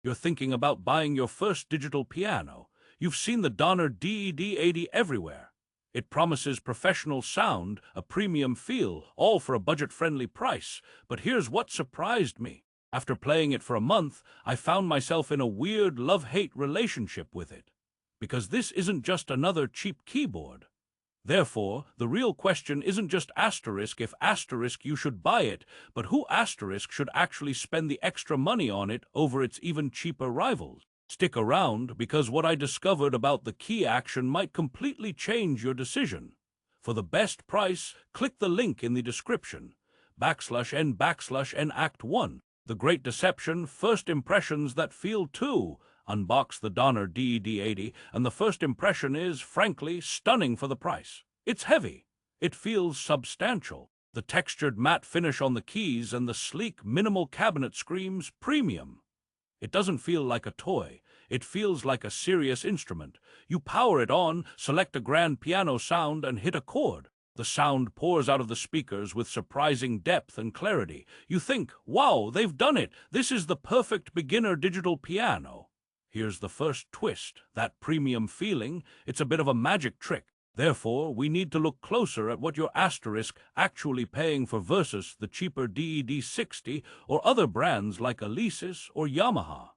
You're thinking about buying your first digital piano. You've seen the Donner DED-80 everywhere. It promises professional sound, a premium feel, all for a budget-friendly price. But here's what surprised me. After playing it for a month, I found myself in a weird love-hate relationship with it. Because this isn't just another cheap keyboard. Therefore, the real question isn't just asterisk if asterisk you should buy it, but who asterisk should actually spend the extra money on it over its even cheaper rivals. Stick around, because what I discovered about the key action might completely change your decision. For the best price, click the link in the description. /N/N Act 1. The Great Deception, First Impressions That Feel Too. Unbox the Donner DED-80, and the first impression is, frankly, stunning for the price. It's heavy. It feels substantial. The textured matte finish on the keys and the sleek, minimal cabinet screams premium. It doesn't feel like a toy. It feels like a serious instrument. You power it on, select a grand piano sound, and hit a chord. The sound pours out of the speakers with surprising depth and clarity. You think, wow, they've done it. This is the perfect beginner digital piano. Here's the first twist, that premium feeling. It's a bit of a magic trick. Therefore, we need to look closer at what your asterisk actually paying for versus the cheaper DED-60 or other brands like Alesis or Yamaha.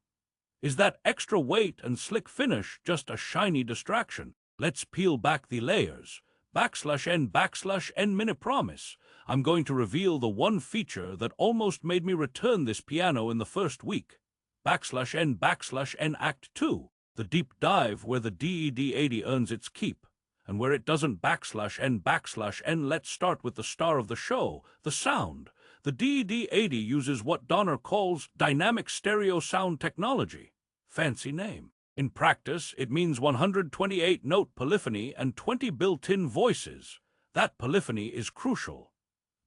Is that extra weight and slick finish just a shiny distraction? Let's peel back the layers. /N/N Minute Promise. I'm going to reveal the one feature that almost made me return this piano in the first week. /N/N Act 2, the deep dive where the DED-80 earns its keep, and where it doesn't /N/N. Let's start with the star of the show, the sound. The DED-80 uses what Donner calls dynamic stereo sound technology. Fancy name. In practice, it means 128-note polyphony and 20 built-in voices. That polyphony is crucial.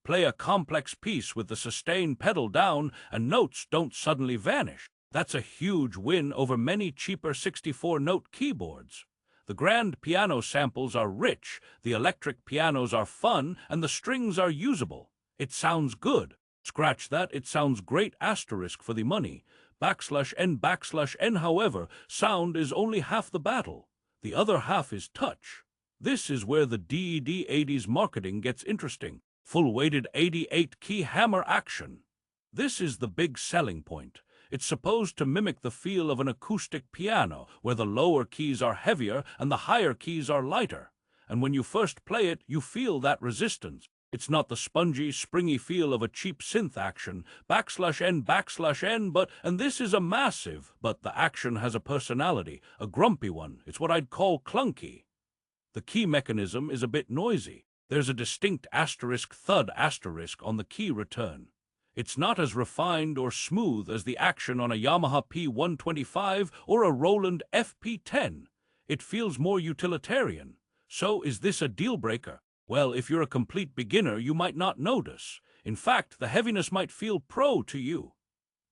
Play a complex piece with the sustain pedal down, and notes don't suddenly vanish. That's a huge win over many cheaper 64-note keyboards. The grand piano samples are rich, the electric pianos are fun, and the strings are usable. It sounds good. Scratch that, it sounds great asterisk for the money. /N/N. However, sound is only half the battle. The other half is touch. This is where the DED-80's marketing gets interesting. Full-weighted 88-key hammer action. This is the big selling point. It's supposed to mimic the feel of an acoustic piano, where the lower keys are heavier and the higher keys are lighter. And when you first play it, you feel that resistance. It's not the spongy, springy feel of a cheap synth action. /N/N, and this is a massive, but the action has a personality, a grumpy one. It's what I'd call clunky. The key mechanism is a bit noisy. There's a distinct asterisk thud asterisk on the key return. It's not as refined or smooth as the action on a Yamaha P125 or a Roland FP10. It feels more utilitarian. So is this a deal breaker? Well, if you're a complete beginner, you might not notice. In fact, the heaviness might feel pro to you.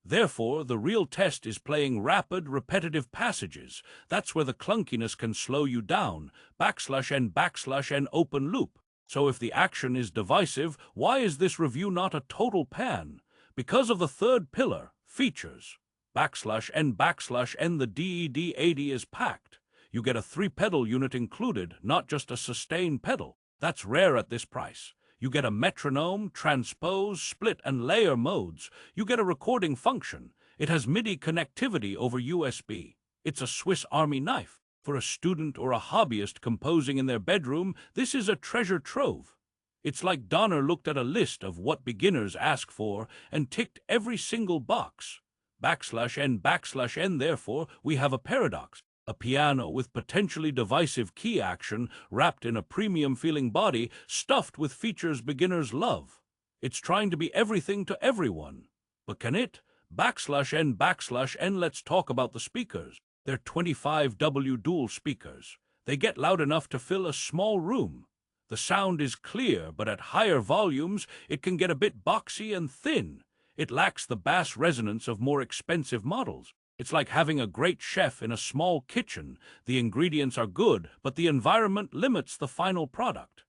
Therefore, the real test is playing rapid, repetitive passages. That's where the clunkiness can slow you down. /N open loop. So if the action is divisive, why is this review not a total pan? Because of the third pillar, features. /N the DED-80 is packed. You get a 3-pedal unit included, not just a sustain pedal. That's rare at this price. You get a metronome, transpose, split, and layer modes. You get a recording function. It has MIDI connectivity over USB. It's a Swiss Army knife. For a student or a hobbyist composing in their bedroom, this is a treasure trove. It's like Donner looked at a list of what beginners ask for and ticked every single box. /N. Therefore, we have a paradox. A piano with potentially divisive key action wrapped in a premium-feeling body stuffed with features beginners love. It's trying to be everything to everyone. But can it? /N. Let's talk about the speakers. They're 25W dual speakers. They get loud enough to fill a small room. The sound is clear, but at higher volumes, it can get a bit boxy and thin. It lacks the bass resonance of more expensive models. It's like having a great chef in a small kitchen. The ingredients are good, but the environment limits the final product.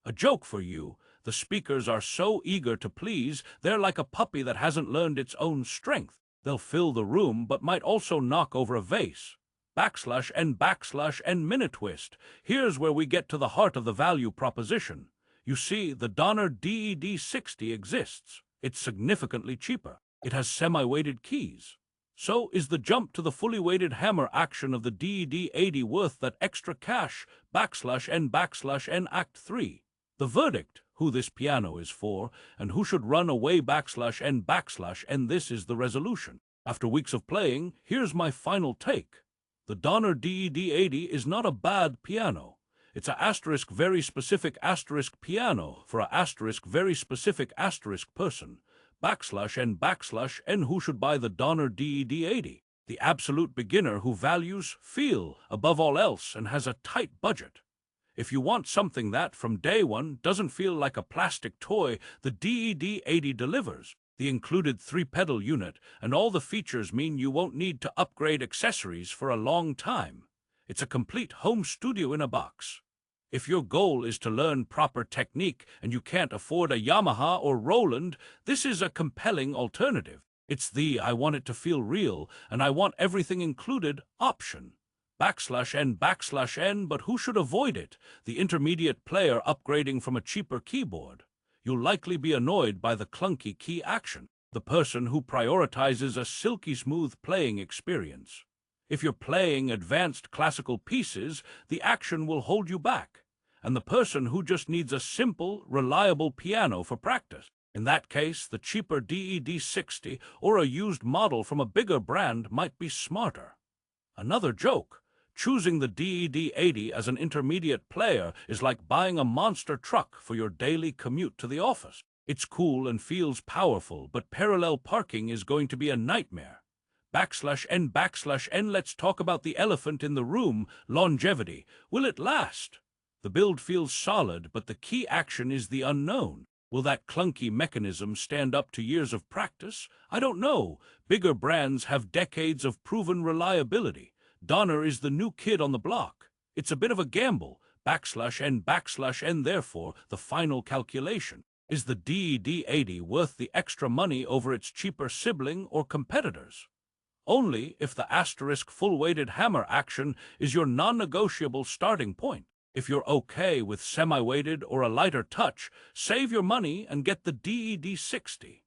A joke for you. The speakers are so eager to please, they're like a puppy that hasn't learned its own strength. They'll fill the room but might also knock over a vase. Backslash and minute twist. Here's where we get to the heart of the value proposition. You see, the Donner DED-80 exists. It's significantly cheaper. It has semi-weighted keys. So is the jump to the fully weighted hammer action of the DED-80 worth that extra cash? N Act 3. The verdict, who this piano is for, and who should run away N, this is the resolution. After weeks of playing, here's my final take. The Donner DED-80 is not a bad piano. It's a very specific piano for a very specific person. N who should buy the Donner DED-80. The absolute beginner who values feel above all else and has a tight budget. If you want something that, from day one, doesn't feel like a plastic toy, the DED-80 delivers. The included 3-pedal unit and all the features mean you won't need to upgrade accessories for a long time. It's a complete home studio in a box. If your goal is to learn proper technique and you can't afford a Yamaha or Roland, this is a compelling alternative. It's the I want it to feel real and I want everything included option. N, but who should avoid it? The intermediate player upgrading from a cheaper keyboard. You'll likely be annoyed by the clunky key action. The person who prioritizes a silky smooth playing experience. If you're playing advanced classical pieces, the action will hold you back. And the person who just needs a simple, reliable piano for practice. In that case, the cheaper DED-80 or a used model from a bigger brand might be smarter. Another joke. Choosing the DED-80 as an intermediate player is like buying a monster truck for your daily commute to the office. It's cool and feels powerful, but parallel parking is going to be a nightmare. N, let's talk about the elephant in the room, longevity. Will it last? The build feels solid, but the key action is the unknown. Will that clunky mechanism stand up to years of practice? I don't know. Bigger brands have decades of proven reliability. Donner is the new kid on the block. It's a bit of a gamble. N, therefore, the final calculation. Is the DED-80 worth the extra money over its cheaper sibling or competitors? Only if the full-weighted hammer action is your non-negotiable starting point. If you're okay with semi-weighted or a lighter touch, save your money and get the DED-80.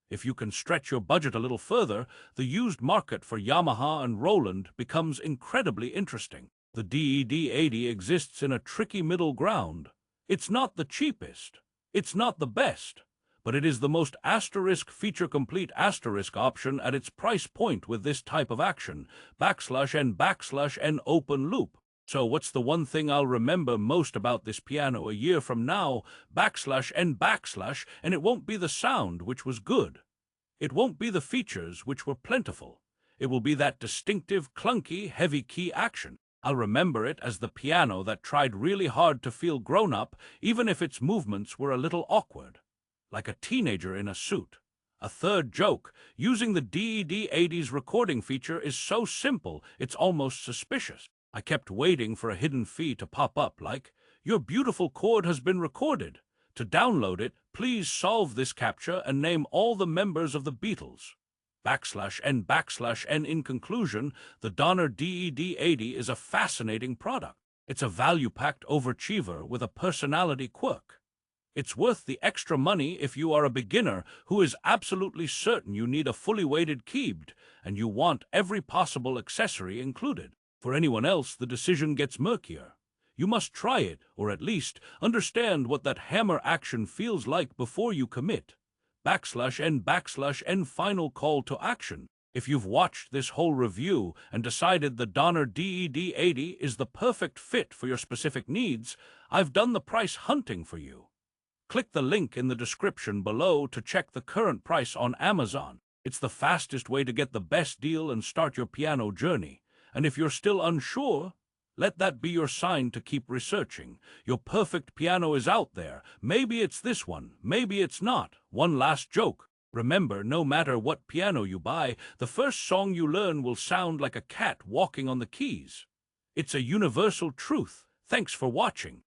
If you can stretch your budget a little further, the used market for Yamaha and Roland becomes incredibly interesting. The DED-80 exists in a tricky middle ground. It's not the cheapest. It's not the best. But it is the most feature-complete option at its price point with this type of action. N open loop. So what's the one thing I'll remember most about this piano a year from now? N, and it won't be the sound, which was good. It won't be the features, which were plentiful. It will be that distinctive, clunky, heavy key action. I'll remember it as the piano that tried really hard to feel grown-up, even if its movements were a little awkward. Like a teenager in a suit. A third joke, using the DED-80's recording feature is so simple, it's almost suspicious. I kept waiting for a hidden fee to pop up like, your beautiful chord has been recorded. To download it, please solve this captcha and name all the members of the Beatles. N. In conclusion, the Donner DED-80 is a fascinating product. It's a value-packed overachiever with a personality quirk. It's worth the extra money if you are a beginner who is absolutely certain you need a fully weighted keyboard and you want every possible accessory included. For anyone else, the decision gets murkier. You must try it, or at least understand what that hammer action feels like before you commit. N final call to action. If you've watched this whole review and decided the Donner DED-80 is the perfect fit for your specific needs, I've done the price hunting for you. Click the link in the description below to check the current price on Amazon. It's the fastest way to get the best deal and start your piano journey. And if you're still unsure, let that be your sign to keep researching. Your perfect piano is out there. Maybe it's this one, maybe it's not. One last joke. Remember, no matter what piano you buy, the first song you learn will sound like a cat walking on the keys. It's a universal truth. Thanks for watching.